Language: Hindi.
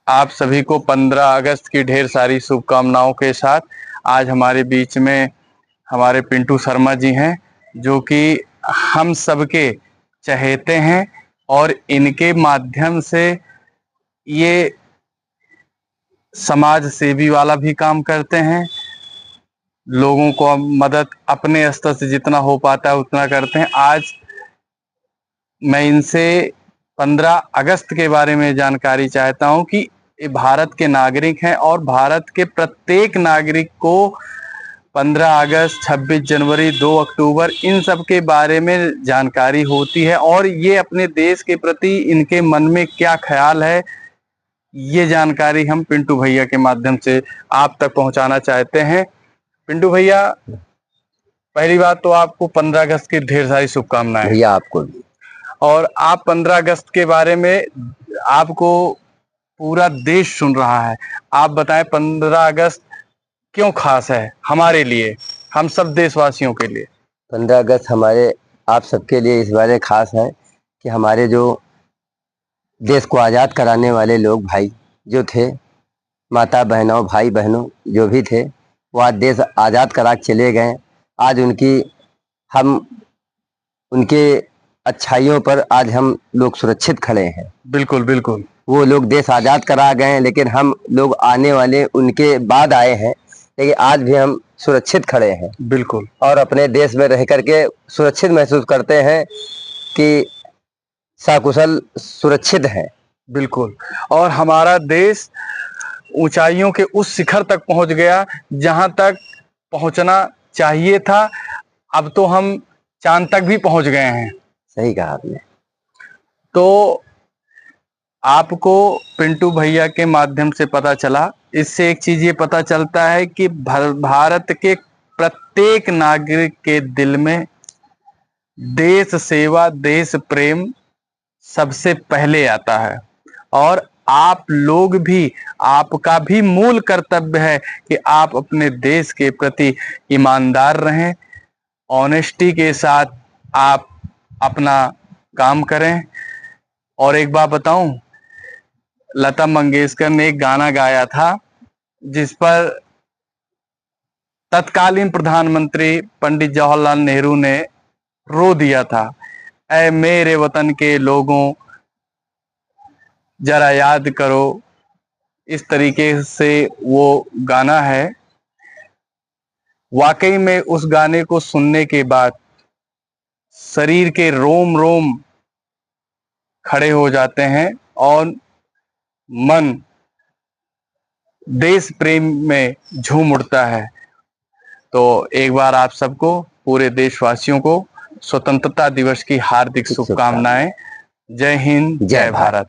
आप सभी को 15 अगस्त की ढेर सारी शुभकामनाओं के साथ आज हमारे बीच में हमारे पिंटू शर्मा जी हैं, जो कि हम सबके चहेते हैं और इनके माध्यम से ये समाज सेवी वाला भी काम करते हैं। लोगों को मदद अपने स्तर से जितना हो पाता है उतना करते हैं। आज मैं इनसे 15 अगस्त के बारे में जानकारी चाहता हूं कि ये भारत के नागरिक हैं और भारत के प्रत्येक नागरिक को 15 अगस्त, 26 जनवरी, 2 अक्टूबर इन सब के बारे में जानकारी होती है और ये अपने देश के प्रति इनके मन में क्या ख्याल है, ये जानकारी हम पिंटू भैया के माध्यम से आप तक पहुंचाना चाहते हैं। पिंटू भैया, पहली बात तो आपको 15 अगस्त की ढेर सारी शुभकामनाएं। भैया आपको भी। और आप 15 अगस्त के बारे में आपको पूरा देश सुन रहा है, आप बताएं 15 अगस्त क्यों खास है हमारे लिए, हम सब देशवासियों के लिए। 15 अगस्त हमारे आप सबके लिए इस बारे खास है कि हमारे जो देश को आज़ाद कराने वाले लोग भाई जो थे, माता बहनों भाई बहनों जो भी थे, वो आज देश आज़ाद करा के चले गए। आज हम उनके अच्छाइयों पर आज हम लोग सुरक्षित खड़े हैं। बिल्कुल बिल्कुल। वो लोग देश आज़ाद करा गए, लेकिन हम लोग आने वाले उनके बाद आए हैं, लेकिन आज भी हम सुरक्षित खड़े हैं। बिल्कुल। और अपने देश में रह करके सुरक्षित महसूस करते हैं कि सकुशल सुरक्षित है। बिल्कुल। और हमारा देश ऊंचाइयों के उस शिखर तक पहुंच गया जहां तक पहुंचना चाहिए था। अब तो हम चांद तक भी पहुंच गए हैं। सही कहा आपने। तो आपको पिंटू भैया के माध्यम से पता चला, इससे एक चीज ये पता चलता है कि भारत के प्रत्येक नागरिक के दिल में देश सेवा, देश प्रेम सबसे पहले आता है। और आप लोग भी, आपका भी मूल कर्तव्य है कि आप अपने देश के प्रति ईमानदार रहें, ऑनेस्टी के साथ आप अपना काम करें। और एक बात बताऊं, लता मंगेशकर ने एक गाना गाया था जिस पर तत्कालीन प्रधानमंत्री पंडित जवाहरलाल नेहरू ने रो दिया था। ऐ मेरे वतन के लोगों जरा याद करो, इस तरीके से वो गाना है। वाकई में उस गाने को सुनने के बाद शरीर के रोम रोम खड़े हो जाते हैं और मन देश प्रेम में झूम उठता है। तो एक बार आप सबको, पूरे देशवासियों को स्वतंत्रता दिवस की हार्दिक शुभकामनाएं। जय हिंद, जय भारत।